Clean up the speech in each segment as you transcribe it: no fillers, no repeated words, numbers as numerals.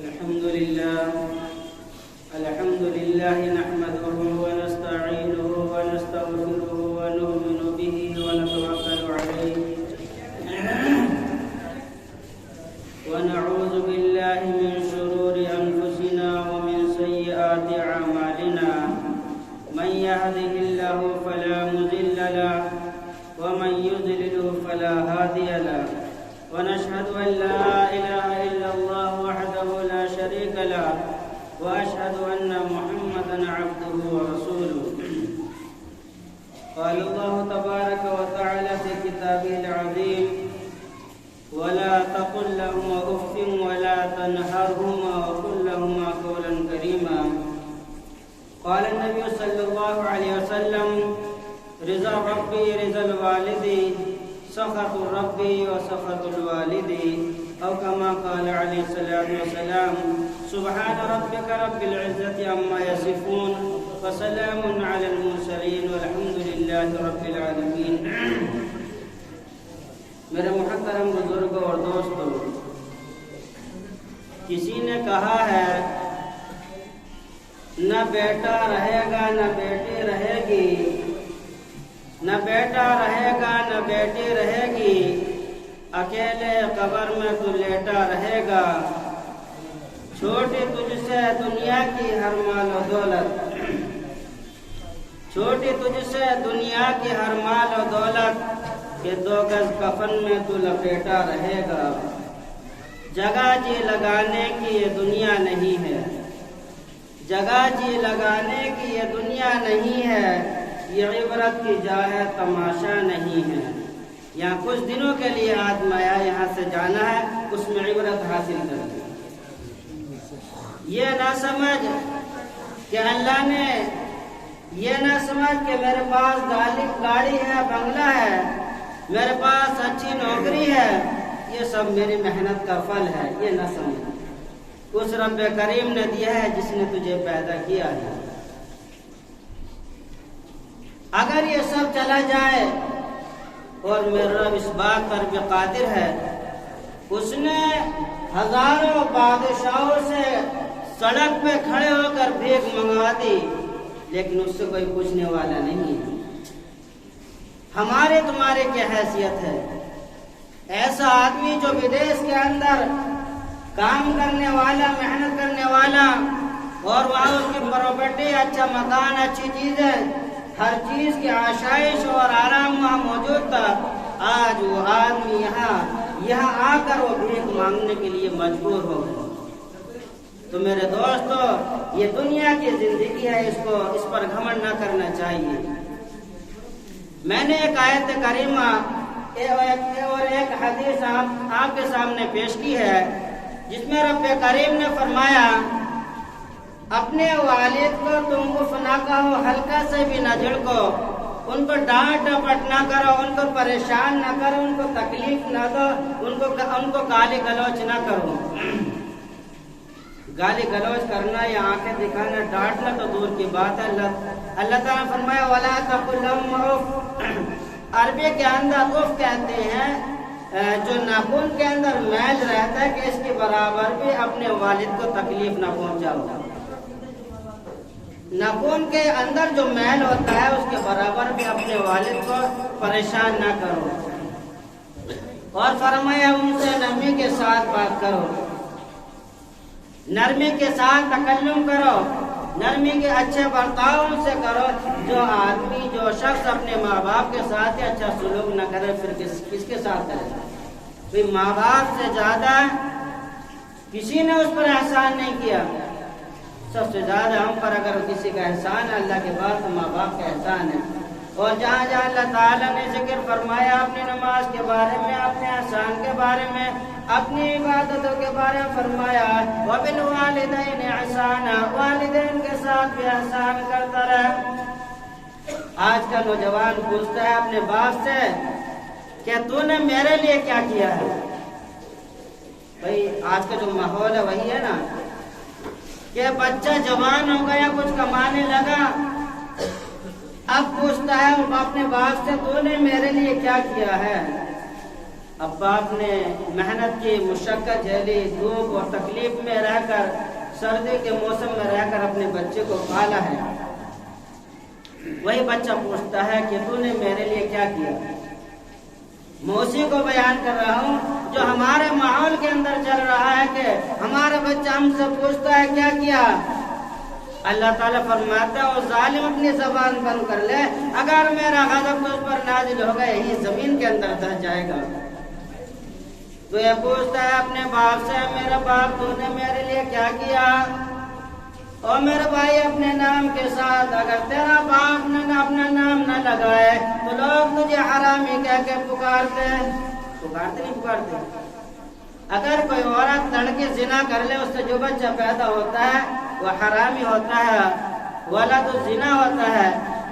الحمد لله نحمده ونستعينه ونستغفره ونؤمن به ونتوكل عليه ونعوذ بالله من شرور أنفسنا ومن سيئات أعمالنا من يهده الله فلا مضل له ومن يضلل فلا هادي له ونشهد أن لا إله إلا الله وحده لا شريك له وأشهد أن محمدا عبده ورسوله قال الله تبارك وتعالى في كتابه العظيم ولا تقل لهما أف ولا تنهرهما وقل لهما قولا كريما قال النبي صلى الله عليه وسلم رضا ربي رضا الوالد سخط ربي وسخط الوالد أو كما قال عليه الصلاة والسلام سبحان ربك رب العزة عما يصفون وسلام على المرسلين والحمد لله رب العالمين. میرے محترم بزرگوں اور دوستوں، کسی نے کہا ہے نہ بیٹا رہے گا نہ بیٹی رہے گی، نہ بیٹا رہے گا نہ بیٹی رہے گی، اکیلے قبر میں تو لیٹا رہے گا، چھوٹی تجھ سے دنیا کی ہر مال و دولت، چھوٹی تجھ سے دنیا کی ہر مال و دولت، کہ 2 گز کفن میں تو لپیٹا رہے گا، جگہ جی لگانے کی یہ دنیا نہیں ہے، جگہ جی لگانے کی یہ دنیا نہیں ہے، یہ عبرت کی جا ہے تماشا نہیں ہے. یہاں کچھ دنوں کے لیے آدمی آیا، یہاں سے جانا ہے، اس میں عبرت حاصل کرنا. یہ نہ سمجھ کہ اللہ نے، یہ نہ سمجھ کہ میرے پاس گاڑی ہے، بنگلہ ہے، میرے پاس اچھی نوکری ہے، یہ سب میری محنت کا پھل ہے. یہ نہ سمجھ، اس رب کریم نے دیا ہے جس نے تجھے پیدا کیا ہے. اگر یہ سب چلا جائے، اور میرا رب اس بات پر بھی قادر ہے، اس نے ہزاروں بادشاہوں سے سڑک پہ کھڑے ہو کر بھیک منگوا دی، لیکن اس سے کوئی پوچھنے والا نہیں ہے. ہمارے تمہارے کیا حیثیت ہے؟ ایسا آدمی جو ودیش کے اندر کام کرنے والا، محنت کرنے والا، اور وہاں اس کی پراپرٹی، اچھا مکان، اچھی چیزیں، ہر چیز کی آشائش اور آرام وہاں موجود تھا، آج وہ آدمی یہاں آ کر وہ بھیک مانگنے کے لیے مجبور ہو گئے. تو میرے دوستو، یہ دنیا کی زندگی ہے، اس پر گھمنڈ نہ کرنا چاہیے. میں نے ایک آیت کریمہ اور ایک حدیث آپ کے سامنے پیش کی ہے، جس میں رب کریم نے فرمایا اپنے والد کو تم اف نہ کہو، ہلکا سے بھی نہ جھڑکو، ان کو ڈانٹ ڈپٹ نہ کرو، ان کو پریشان نہ کرو، ان کو تکلیف نہ دو، ان کو گالی گلوچ نہ کرو. گالی گلوچ کرنا یا آنکھیں دکھانا، ڈانٹنا تو دور کی بات ہے. اللہ تعالیٰ نے فرمایا وَلَا تَقُلْ لَهُمْ اُفٍّ. عربی کے اندر اف کہتے ہیں جو ناخن کے اندر میل رہتا ہے، کہ اس کے برابر بھی اپنے والد کو تکلیف نہ پہنچاؤ. ناخن کے اندر جو میل ہوتا ہے، اس کے برابر بھی اپنے والد کو پریشان نہ کرو. اور فرمایا ان سے نرمی کے ساتھ بات کرو، نرمی کے ساتھ تکلم کرو، نرمی کے اچھے برتاؤ ان سے کرو. جو آدمی، جو شخص اپنے ماں باپ کے ساتھ اچھا سلوک نہ کرے، پھر کس کے ساتھ کرے؟ پھر ماں باپ سے زیادہ کسی نے اس پر احسان نہیں کیا. سب سے زیادہ ہم پر اگر کسی کا احسان ہے اللہ کے بعد تو ماں باپ کا احسان ہے. اور جہاں جہاں اللہ تعالیٰ نے ذکر فرمایا اپنی نماز کے بارے میں، اپنے احسان کے بارے میں، اپنی عبادتوں کے بارے میں فرمایا وَبِالْوَالِدَيْنِ احسانا، والدین کے ساتھ بھی احسان کرتا رہے. آج کا نوجوان پوچھتا ہے اپنے باپ سے کہ تو نے میرے لیے کیا کیا ہے؟ بھئی آج کا جو ماحول ہے وہی ہے نا، کہ بچہ جوان ہو گیا، کچھ کمانے لگا، اب پوچھتا ہے اپنے باپ سے تو نے میرے لیے کیا کیا ہے؟ عباس نے محنت کی، مشقت جھیلی، دھوپ اور تکلیف میں رہ کر، سردی کے موسم میں رہ کر اپنے بچے کو پالا ہے۔ وہی بچہ پوچھتا ہے کہ تو نے میرے لیے کیا کیا؟ میں اسی کو بیان کر رہا ہوں جو ہمارے ماحول کے اندر چل رہا ہے کہ ہمارا بچہ ہم سے پوچھتا ہے کیا کیا؟ اللہ تعالیٰ فرماتا ہے وہ ظالم اپنی زبان بند کر لے، اگر میرا غضب تجھ پر نازل ہوگا یہی زمین کے اندر دھس جائے گا۔ تو یہ پوچھتا ہے اپنے باپ سے، میرا باپ تو نے میرے لیے کیا کیا؟ اور میرے بھائی اپنے نام کے ساتھ اگر تیرا باپ نے اپنا نام نہ لگائے تو لوگ تجھے حرامی کہہ کے پکارتے نہیں پکارتے؟ اگر کوئی عورت لڑکی زنا کر لے، اس سے جو بچہ پیدا ہوتا ہے وہ حرامی ہوتا ہے، ولد زنا ہوتا ہے۔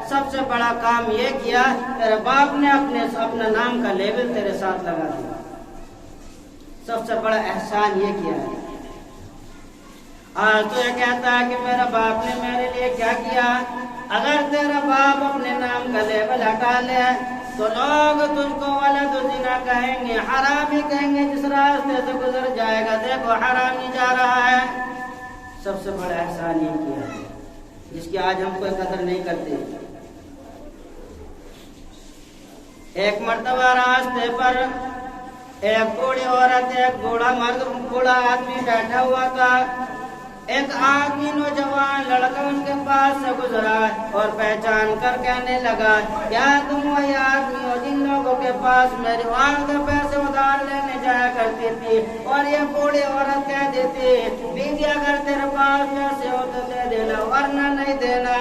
سب سے بڑا کام یہ کیا تیرے باپ نے اپنا نام کا لیبل تیرے ساتھ لگا دیا، سب سے بڑا احسان یہ کیا ہے۔ آج تو یہ کہتا ہے کہ میرا باپ نے میرے لیے کیا کیا؟ اگر تیرا باپ اپنے نام کا لیبل ہٹا لے تو لوگ تجھ کو ولد زنا کہیں گے، حرامی کہیں گے، جس راستے سے گزر جائے گا دیکھو حرامی جا رہا ہے۔ سب سے بڑا احسان یہ کیا ہے جس کی آج ہم کوئی قدر نہیں کرتے۔ ایک مرتبہ راستے پر ایک بوڑھی عورت، ایک بوڑھا مرد، بوڑھا آدمی بیٹھا ہوا تھا۔ ایک آدمی نوجوان لڑکا ان کے پاس سے گزرا اور پہچان کر کہنے لگا، کیا تم وہی آدمی ہو جن لوگوں کے پاس میری ماں کے پیسے ادھار لینے جایا کرتی تھی؟ اور یہ بوڑھی عورت کہہ دیتی، بیوی اگر تیرے پاس پیسے ہو تو دے دینا ورنہ نہیں دینا۔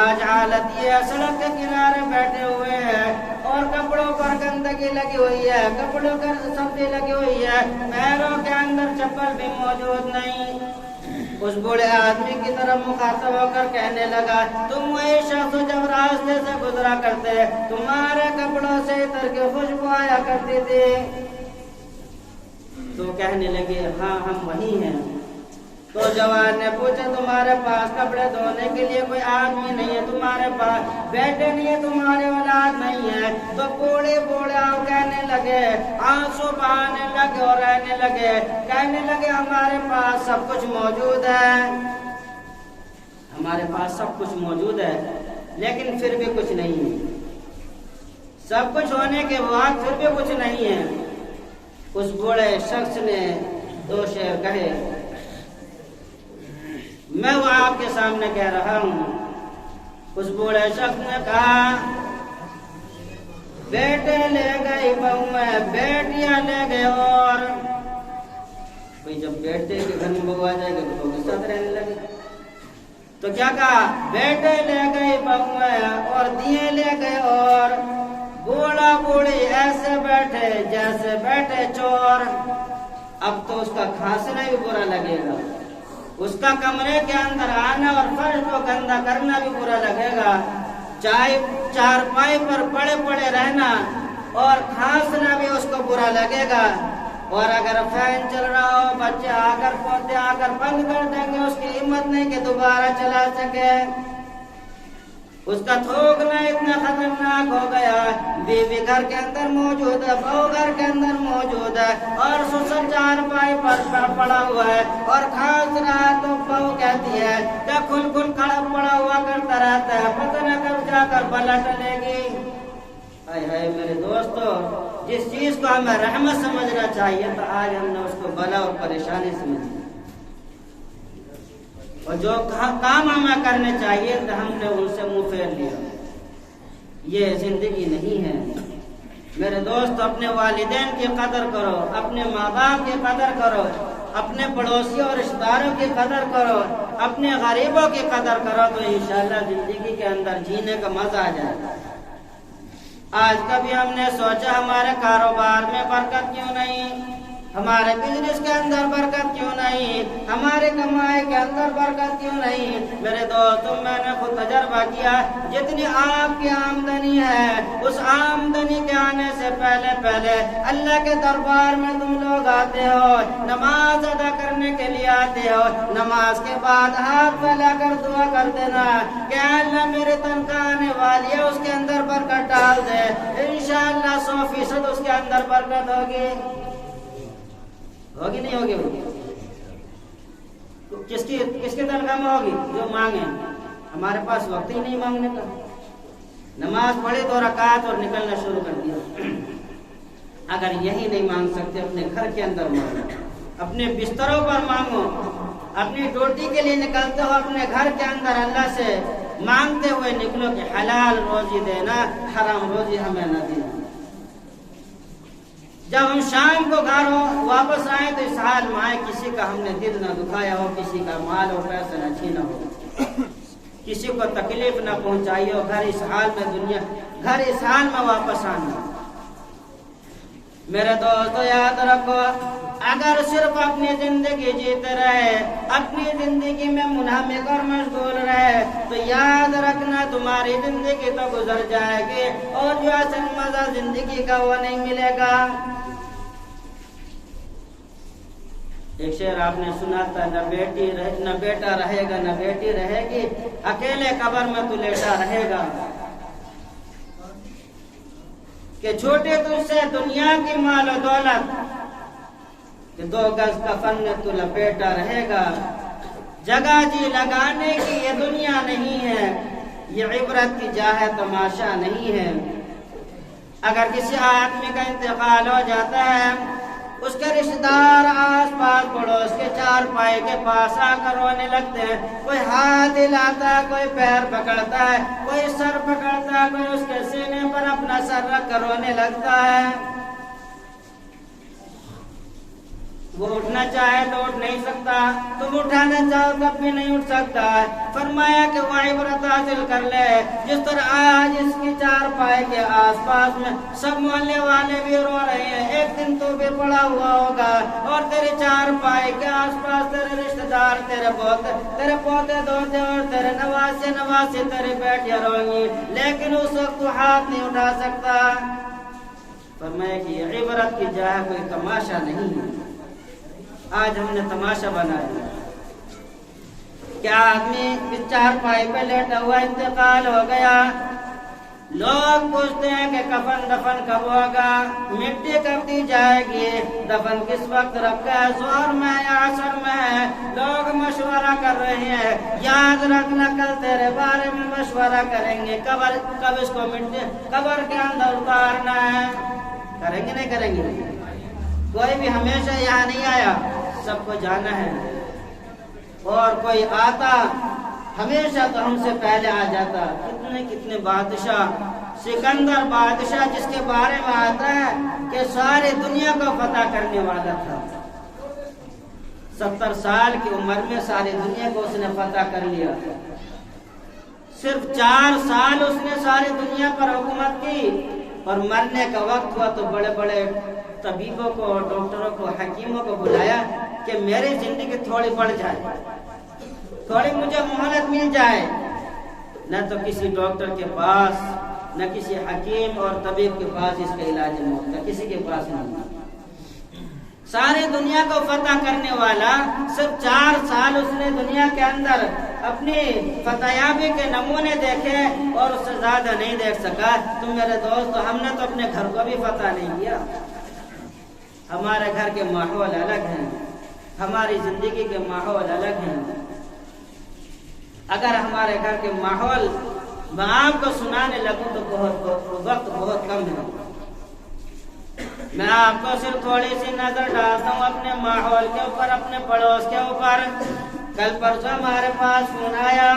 آج حالت یہ سڑک کے کنارے بیٹھے ہوئے ہیں اور کپڑوں پر گندگی لگی ہوئی ہے، کپڑوں پر سبزی لگی ہوئی ہے، پیروں کے اندر چپل بھی موجود نہیں۔ اس بوڑھے آدمی کی طرف مخاطب ہو کر کہنے لگا، تم وہی شخص جب راستے سے گزرا کرتے تمہارے کپڑوں سے عطر کی خوشبو آیا کرتی تھی؟ تو کہنے لگے ہاں ہم وہی ہیں۔ تو جوان نے پوچھا تمہارے پاس کپڑے دھونے کے لیے کوئی آدمی نہیں ہے، تمہارے پاس بیٹے نہیں ہے، تمہارے اولاد نہیں ہے؟ تو بوڑھے کہنے لگے، آنسو بہانے لگے اور رہنے لگے، کہنے لگے ہمارے پاس سب کچھ موجود ہے، ہمارے پاس سب کچھ موجود ہے لیکن پھر بھی کچھ نہیں ہے، سب کچھ ہونے کے بعد پھر بھی کچھ نہیں ہے۔ اس بوڑھے شخص نے دو شعر کہے، میں وہ آپ کے سامنے کہہ رہا ہوں۔ اس بوڑھے شخص نے کہا، بیٹے لے گئی بہویں، بیٹیاں لے گئے، اور بھئی جب بیٹے کے گھر میں بہو آ جائے گا تو بہو کے ساتھ رہنے لگے، تو کیا کہا، بیٹے لے گئی بہویں اور دیے لے گئے، اور بوڑھا بوڑھی ایسے بیٹھے جیسے بیٹھے چور۔ اب تو اس کا کھانسنا بھی برا لگے گا، اس کا کمرے کے اندر آنا اور فرش کو گندا کرنا بھی برا لگے گا، چارپائی پر پڑے پڑے رہنا اور کھانسنا بھی اس کو برا لگے گا۔ اور اگر فین چل رہا ہو، بچے آ کر پوتے آ کر بند کر دیں گے، اس کی ہمت نہیں کہ دوبارہ چلا سکے۔ اس کا تھوکنا اتنا خطرناک ہو گیا، بیوی گھر کے اندر موجود ہے، بہو گھر کے اندر موجود ہے، اور سسر چارپائی پر پڑا ہوا ہے اور کھانس رہا ہے، تو بہو کہتی ہے کہ کھل کھل کھڑا پڑا ہوا کرتا رہتا ہے، پتہ نہ کب جا کر بلا ٹلے گی۔ ہائے ہائے میرے دوستو، جس چیز کو ہمیں رحمت سمجھنا چاہیے تو آج ہم نے اس کو بلا اور پریشانی سمجھی، اور جو کام ہمیں کرنے چاہیے تو ہم نے ان سے منہ پھیر لیا۔ یہ زندگی نہیں ہے میرے دوست۔ اپنے والدین کی قدر کرو، اپنے ماں باپ کی قدر کرو، اپنے پڑوسیوں اور رشتہ داروں کی قدر کرو، اپنے غریبوں کی قدر کرو، تو انشاءاللہ زندگی کے اندر جینے کا مزہ آ جائے گا۔ آج کبھی ہم نے سوچا ہمارے کاروبار میں برکت کیوں نہیں، ہمارے بزنس کے اندر برکت کیوں نہیں، ہمارے کمائی کے اندر برکت کیوں نہیں؟ میرے دوستوں، میں نے خود تجربہ کیا، جتنی آپ کی آمدنی ہے اس آمدنی کے آنے سے پہلے اللہ کے دربار میں تم لوگ آتے ہو، نماز ادا کرنے کے لیے بھی آتے ہو نماز کے بعد ہاتھ پھیلا کر دعا کر دینا کہ اللہ میرے تنخواہ آنے والی ہے اس کے اندر برکت ڈال دے، انشاءاللہ 100% اس کے اندر برکت ہوگی نہیں ہوگی؟ کس کی تنخواہ میں ہوگی؟ جو مانگے. ہمارے پاس وقت ہی نہیں مانگنے کا. نماز پڑھے 2 رکعت اور نکلنا شروع کر دیا. اگر یہی نہیں مانگ سکتے اپنے گھر کے اندر مانگو، اپنے بستروں پر مانگو، اپنی ڈیوٹی کے لیے نکلتے ہو اپنے گھر کے اندر اللہ سے مانگتے ہوئے نکلو کہ حلال روزی دینا، حرام روزی ہمیں نہ دینا. جب ہم شام کو گھر واپس آئے تو اس حال میں آئے کسی کا ہم نے دل نہ دکھایا ہو، کسی کا مال اور پیسہ نہ چھینا ہو، کسی کو تکلیف نہ پہنچائی ہو. گھر اس حال میں واپس آنا. میرے دوستو یاد رکھو، اگر صرف اپنی زندگی جیتے رہے، اپنی زندگی میں منہمک اور مشغول رہے تو یاد رکھنا تمہاری زندگی تو گزر جائے گی اور جو اصل مزہ زندگی کا وہ نہیں ملے گا. ایک شعر آپ نے سنا تھا، نہ بیٹا رہے گا نہ بیٹی رہے گی، اکیلے قبر میں تو لیٹا رہے گا. کہ چھوٹے تجھ سے دنیا کی مال و دولت، کہ 2 گز کفن میں تو لپیٹا رہے گا. جگہ جی لگانے کی یہ دنیا نہیں ہے، یہ عبرت کی جا ہے تماشا نہیں ہے. اگر کسی آدمی کا انتقال ہو جاتا ہے، اس کے رشتہ دار آس پاس پڑوس کے 4 پائے کے پاس آ کر رونے لگتے ہیں. کوئی ہاتھ ہلاتا ہے، کوئی پیر پکڑتا ہے، کوئی سر پکڑتا ہے، کوئی اس کے سینے پر اپنا سر رکھ کر رونے لگتا ہے. وہ اٹھنا چاہے تو اٹھ نہیں سکتا، تم اٹھانا چاہو تب بھی نہیں اٹھ سکتا. فرمایا کہ وہ عبرت حاصل کر لے جس طرح آج اس کی 4 پائے کے آس پاس میں سب محلے والے بھی رو رہے ہیں، ایک دن تو بھی پڑا ہوا ہوگا اور تیرے 4 پائے کے آس پاس تیرے رشتہ دار، تیرے پوتے دوتے اور تیرے نواسے تیرے بیٹیاں روئیں گی، لیکن اس وقت تو ہاتھ نہیں اٹھا سکتا. فرمایا کہ یہ عبرت کی جا ہے، کوئی تماشا نہیں ہے. آج ہم نے تماشا بنایا کہ آدمی 4 پائے پہ لیٹا ہوا انتقال ہو گیا. لوگ پوچھتے ہیں کہ کفن دفن کب ہوگا، مٹی کب دی جائے گی، دفن کس وقت رکھا ہے، ظہر میں یا عصر میں ہے. لوگ مشورہ کر رہے ہیں. یاد رکھنا کل تیرے بارے میں مشورہ کریں گے کب اس کو مٹی قبر کے اندر اتارنا ہے. کریں گے نہیں کریں گے؟ کوئی بھی ہمیشہ یہاں نہیں آیا، سب کو جانا ہے. اور کوئی آتا ہمیشہ تو ہم سے پہلے آ جاتا. کتنے بادشاہ، سکندر بادشاہ جس کے بارے میں آتا ہے کہ ساری دنیا کو فتح کرنے والا تھا، 70 سال کی عمر میں ساری دنیا کو اس نے فتح کر لیا. صرف 4 سال اس نے ساری دنیا پر حکومت کی اور مرنے کا وقت ہوا تو بڑے بڑے طبیبوں کو، ڈاکٹروں کو، حکیموں کو بلایا کہ میری زندگی تھوڑی بڑھ جائے، تھوڑی مجھے مہلت مل جائے. نہ تو کسی ڈاکٹر کے پاس، نہ کسی حکیم اور طبیب کے پاس اس کا علاج موت کا، کسی کے پاس نہیں. ساری دنیا کو فتح کرنے والا صرف 4 سال اس نے دنیا کے اندر اپنی فتحیابی کے نمونے دیکھے اور اس سے زیادہ نہیں دیکھ سکا. تم میرے دوست، ہم نے تو اپنے گھر کو بھی فتح نہیں کیا. ہمارے گھر کے ماحول الگ ہیں، ہماری زندگی کے ماحول الگ ہیں. اگر ہمارے گھر کے ماحول میں آپ کو سنانے لگوں تو وقت بہت کم ہے. میں آپ کو صرف تھوڑی سی نظر ڈالتا ہوں اپنے ماحول کے اوپر، اپنے پڑوس کے اوپر. کل پرسوں ہمارے پاس فون آیا،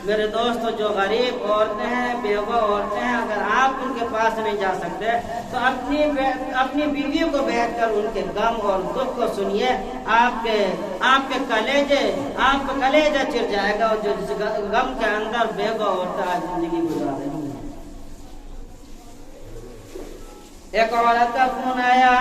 میرے دوستو جو غریب عورتیں ہیں، بیوہ عورتیں ہیں، اگر آپ ان کے پاس نہیں جا سکتے تو اپنی بیوی کو بیٹھ کر ان کے غم اور دکھ کو سنیے. آپ کے کلیجہ چر جائے گا، اور جو غم کے اندر بیوہ عورتیں آج زندگی گزار رہی ہیں. ایک عورت کا فون آیا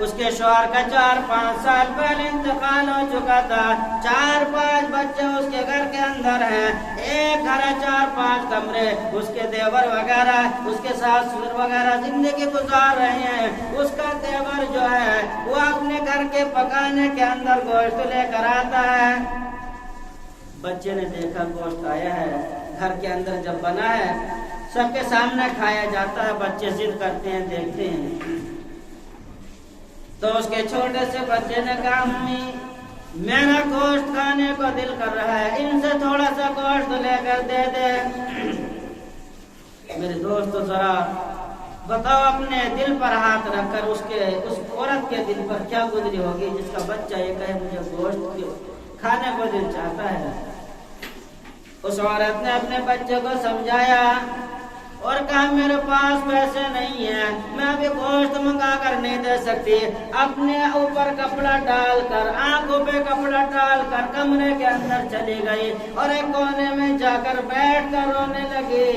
اس کے شوہر کا 4-5 سال پہلے انتقال ہو چکا تھا، 4-5 بچے اس کے گھر کے اندر ہیں، ایک گھر ہے 4-5 کمرے، اس کے دیور وغیرہ اس کے ساتھ سسر وغیرہ زندگی گزار رہے ہیں۔ اس کا دیور جو ہے وہ اپنے گھر کے پکانے کے اندر گوشت لے کر آتا ہے، بچے نے دیکھا گوشت آیا ہے، گھر کے اندر جب بنا ہے سب کے سامنے کھایا جاتا ہے، بچے ضد کرتے ہیں، دیکھتے ہیں، تو اس کے چھوٹے سے بچے نے کہا امی میرا گوشت کھانے کو دل کر رہا ہے، ان سے تھوڑا سا گوشت لے کر دے دے۔ میرے دوستو ذرا بتاؤ اپنے دل پر ہاتھ رکھ کر اس عورت کے دل پر کیا گزری ہوگی جس کا بچہ یہ کہے مجھے گوشت کھانے کو دل چاہتا ہے۔ اس عورت نے اپنے بچے کو سمجھایا اور کہا میرے پاس پیسے نہیں ہیں، میں ابھی گوشت منگا کر نہیں دے سکتی۔ اپنے اوپر کپڑا ڈال کر، آنکھوں پہ کپڑا ڈال کر کمرے کے اندر چلی گئی اور ایک کونے میں جا کر بیٹھ کر رونے لگی۔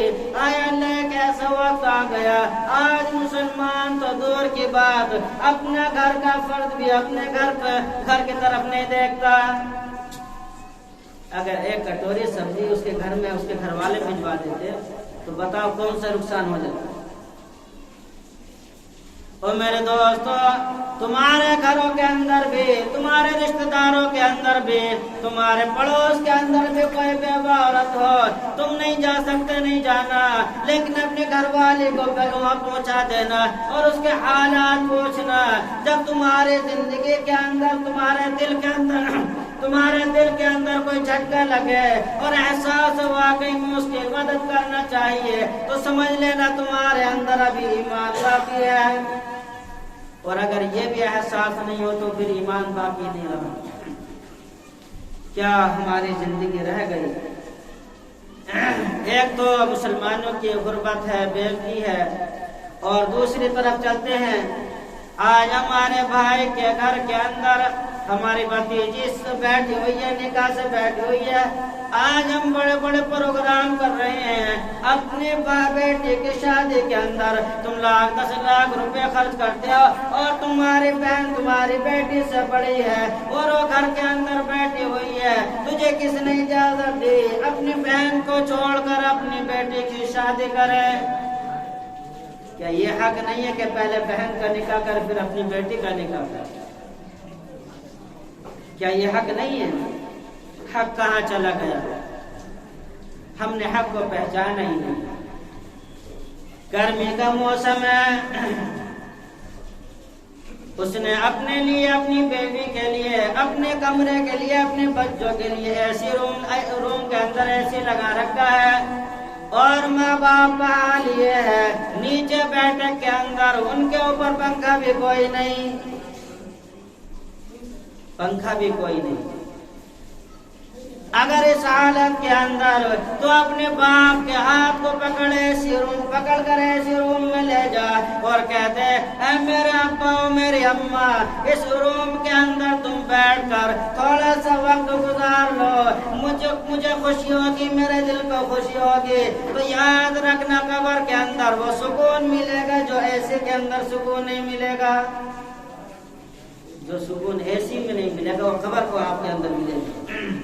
آیا اللہ ایک ایسا وقت آ گیا، آج مسلمان تو دور کی بات اپنا گھر کا فرد بھی اپنے گھر کی طرف نہیں دیکھتا۔ اگر ایک کٹوری سبزی اس کے گھر میں اس کے گھر والے بھجوا دیتے تو بتاؤ کون سا نقصان ہو جاتا۔ اور میرے دوستو تمہارے گھروں کے اندر بھی، تمہارے رشتہ داروں کے اندر بھی، تمہارے پڑوس کے اندر بھی کوئی بیوہ عورت ہو، تم نہیں جا سکتے، نہیں جانا، لیکن اپنے گھر والے کو وہاں پہنچا دینا اور اس کے حالات پوچھنا۔ جب تمہاری زندگی کے اندر، تمہارے دل کے اندر کوئی جھٹکا لگے اور احساس واقعی میں اس کی مدد کرنا چاہیے تو سمجھ لینا تمہارے اندر ابھی ایمان باقی ہے، اور اگر یہ بھی احساس نہیں ہو تو پھر ایمان باقی نہیں رہا۔ کیا ہماری زندگی رہ گئی؟ ایک تو مسلمانوں کی غربت ہے، بے عزتی ہے، اور دوسری طرف چلتے ہیں آج ہمارے بھائی کے گھر کے اندر ہماری بھتیجی سے بیٹھی ہوئی ہے، نکاح سے بیٹھی ہوئی ہے، آج ہم بڑے بڑے پروگرام کر رہے ہیں اپنے بیٹے کی شادی کے اندر، تم 10 لاکھ روپے خرچ کرتے ہو اور تمہاری بہن تمہاری بیٹی سے بڑی ہے اور وہ گھر کے اندر بیٹھی ہوئی ہے، تجھے کس نے اجازت دی اپنی بہن کو چھوڑ کر اپنی بیٹی کی شادی کرے؟ کیا یہ حق نہیں ہے کہ پہلے بہن کا نکاح کر پھر اپنی بیٹی کا نکاح کر؟ کیا یہ حق نہیں ہے؟ حق کہاں چلا گیا؟ ہم نے حق کو پہچانا ہی نہیں۔ گرمی کا موسم ہے، اس نے اپنے لیے، اپنی بیوی کے لیے، اپنے کمرے کے لیے، اپنے بچوں کے لیے ایسی روم کے اندر ایسی لگا رکھا ہے، اور ماں باپ کا حال یہ ہے نیچے بیٹھک کے اندر ان کے اوپر پنکھا بھی کوئی نہیں، پنکھا بھی کوئی نہیں۔ اگر اس حالت کے اندر تو اپنے باپ کے ہاتھ کو پکڑ کر ایسی روم میں لے جا اور کہتے اے میرے ابا و میری اماں اس روم کے اندر تم بیٹھ کر تھوڑا سا وقت گزار لو، مجھے خوشی ہوگی، میرے دل کو خوشی ہوگی، تو یاد رکھنا قبر کے اندر وہ سکون ملے گا جو ایسے کے اندر سکون نہیں ملے گا، جو سکون ایسی میں نہیں ملے گا وہ قبر کو آپ کے اندر ملے گا۔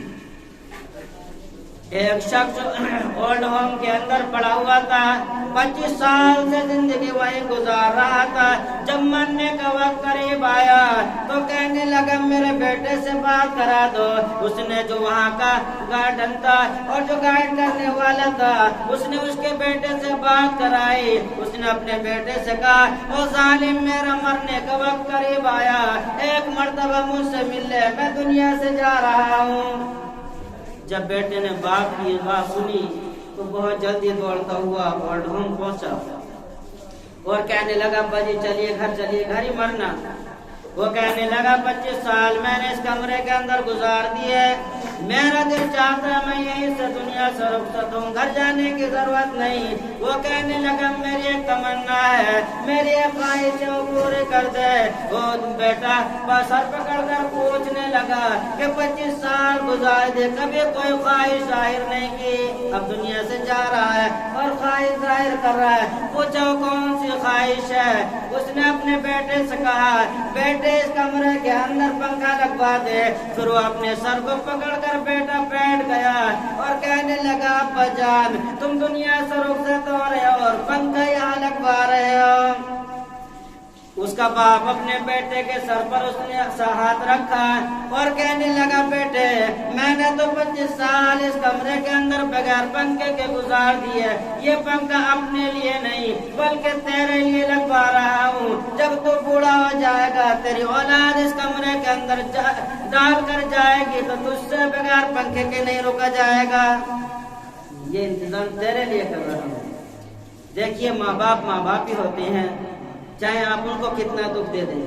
ایک شخص اولڈ ہوم کے اندر پڑا ہوا تھا، 25 سال سے زندگی وہیں گزار رہا تھا، جب مرنے کا وقت قریب آیا تو کہنے لگا میرے بیٹے سے بات کرا دو۔ اس نے جو وہاں کا گارڈن تھا اور جو گائیڈ کرنے والا تھا اس نے اس کے بیٹے سے بات کرائی، اس نے اپنے بیٹے سے کہا او ظالم میرا مرنے کا وقت قریب آیا، ایک مرتبہ مجھ سے مل لے، میں دنیا سے جا رہا ہوں۔ جب بیٹے نے باپ کی بات سنی تو بہت جلدی دوڑتا ہوا اولڈ ہوم پہنچا اور کہنے لگا ابا جی چلیے گھر ہی مرنا۔ وہ کہنے لگا 25 سال میں نے اس کمرے کے اندر گزار دیے، میرا دل چاہتا ہے میں یہیں سے دنیا سے رخصت ہوں، گھر جانے کی ضرورت نہیں۔ وہ کہنے لگا میری ایک تمنا ہے، میری ایک خواہش ہے، وہ پوری کر دے۔ وہ بیٹا سر پکڑ کر پوچھنے لگا کہ 25 سال گزار دے، کبھی کوئی خواہش ظاہر نہیں کی، اب دنیا سے جا رہا ہے اور خواہش ظاہر کر رہا ہے۔ پوچھو کون سی خواہش ہے؟ اس نے اپنے بیٹے سے کہا بیٹے اس کمرے کے اندر پنکھا لگوا دے۔ پھر وہ اپنے سر کو پکڑ کر بیٹا بیٹھ گیا اور کہنے لگا ابا جان تم دنیا سے رخصت ہو رہے ہو اور پنکھا یہاں لگوا رہے ہو۔ اس کا باپ اپنے بیٹے کے سر پر اس نے ہاتھ رکھا اور کہنے لگا بیٹے میں نے تو 25 سال اس کمرے کے اندر بغیر پنکھے کے گزار دیے، یہ پنکھا اپنے لیے نہیں بلکہ تیرے لیے لگوا رہا ہوں۔ جب تو بوڑھا ہو جائے گا تیری اولاد اس کمرے کے اندر ڈال کر جائے گی تو تجھ سے بغیر پنکھے کے نہیں روکا جائے گا، یہ انتظام تیرے لیے کر رہا ہوں۔ دیکھیے ماں باپ ہی ہوتے ہیں، چاہے آپ ان کو کتنا دکھ دے دیں،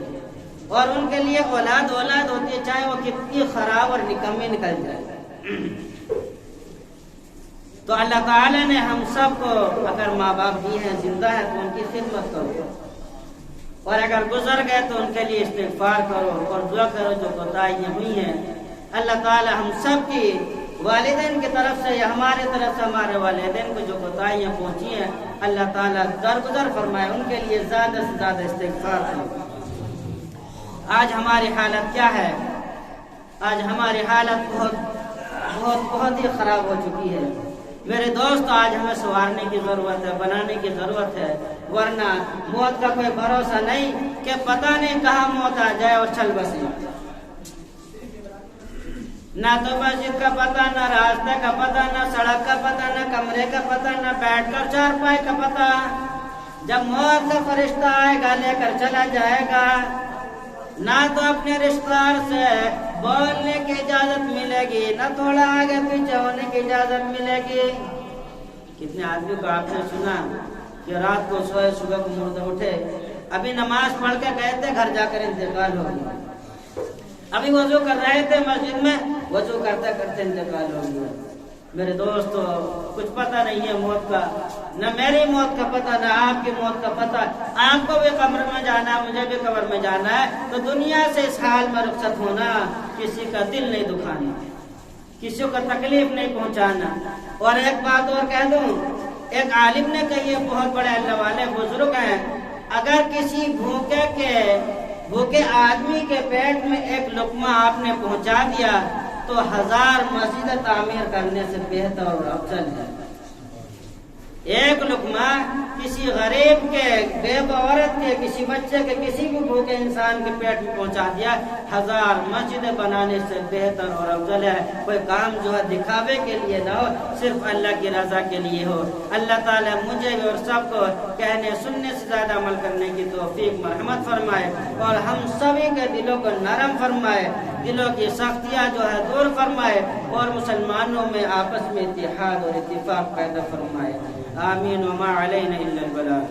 اور ان کے لیے اولاد ہوتی ہے چاہے وہ کتنی خراب اور نکمی نکل جائے۔ تو اللہ تعالی نے ہم سب کو اگر ماں باپ بھی ہیں زندہ ہیں تو ان کی خدمت کرو، اور اگر گزر گئے تو ان کے لیے استغفار کرو اور دعا کرو جو کوتاہیاں ہوئی ہیں۔ اللہ تعالی ہم سب کی والدین کی طرف سے یا ہمارے طرف سے ہمارے والدین کو جو کوتاہیاں پہنچی ہیں اللہ تعالیٰ درگزر فرمائے، ان کے لیے زیادہ سے زیادہ استغفار کریں۔ آج ہماری حالت کیا ہے؟ آج ہماری حالت بہت ہی خراب ہو چکی ہے میرے دوست۔ آج ہمیں سنوارنے کی ضرورت ہے، بنانے کی ضرورت ہے، ورنہ موت کا کوئی بھروسہ نہیں کہ پتہ نہیں کہاں موت آ جائے اور چل بسے۔ نہ تو مسجد کا پتہ، نہ راستے کا پتہ، نہ سڑک کا پتہ، نہ کمرے کا پتہ، نہ بیٹھ کر چارپائی کا پتہ۔ جب موت کا فرشتہ آئے گا لے کر چلا جائے گا، نہ تو اپنے رشتہ دار سے بولنے کی اجازت ملے گی، نہ تھوڑا آگے پیچھے ہونے کی اجازت ملے گی۔ کتنے آدمی کو آپ نے سنا کہ رات کو سوئے صبح کو مردے اٹھے، ابھی نماز پڑھ کے گئے تھے گھر جا کر انتقال ہو گیا، ابھی وضو کر رہے تھے مسجد میں، وضو کرتے کرتے انتقال ہو گیا۔ میرے دوستو کچھ پتہ نہیں ہے موت کا، نہ میری موت کا پتہ نہ آپ کی موت کا پتہ۔ آپ کو بھی قبر میں جانا ہے، مجھے بھی قبر میں جانا ہے، تو دنیا سے اس حال میں رخصت ہونا، کسی کا دل نہیں دکھانا، کسی کو تکلیف نہیں پہنچانا۔ اور ایک بات اور کہہ دوں، ایک عالم نے کہی ہے، بہت بڑے اللہ والے بزرگ ہیں، اگر کسی بھوکے آدمی کے پیٹ میں ایک لقمہ آپ نے پہنچا دیا تو 1000 مسجد تعمیر کرنے سے بہتر اور افضل ہے۔ ایک لقمہ کسی غریب کے، بیوہ عورت کے، کسی بچے کے، کسی بھی بھوکے انسان کے پیٹ میں پہنچا دیا 1000 مسجدیں بنانے سے بہتر اور افضل ہے۔ کوئی کام جو ہے دکھاوے کے لیے نہ ہو، صرف اللہ کی رضا کے لیے ہو۔ اللہ تعالیٰ مجھے اور سب کو کہنے سننے سے زیادہ عمل کرنے کی توفیق مرحمت فرمائے، اور ہم سبھی کے دلوں کو نرم فرمائے، دلوں کی سختیاں جو ہے دور فرمائے، اور مسلمانوں میں آپس میں اتحاد اور اتفاق پیدا فرمائے۔ آمین وما علینا الا البلاغ۔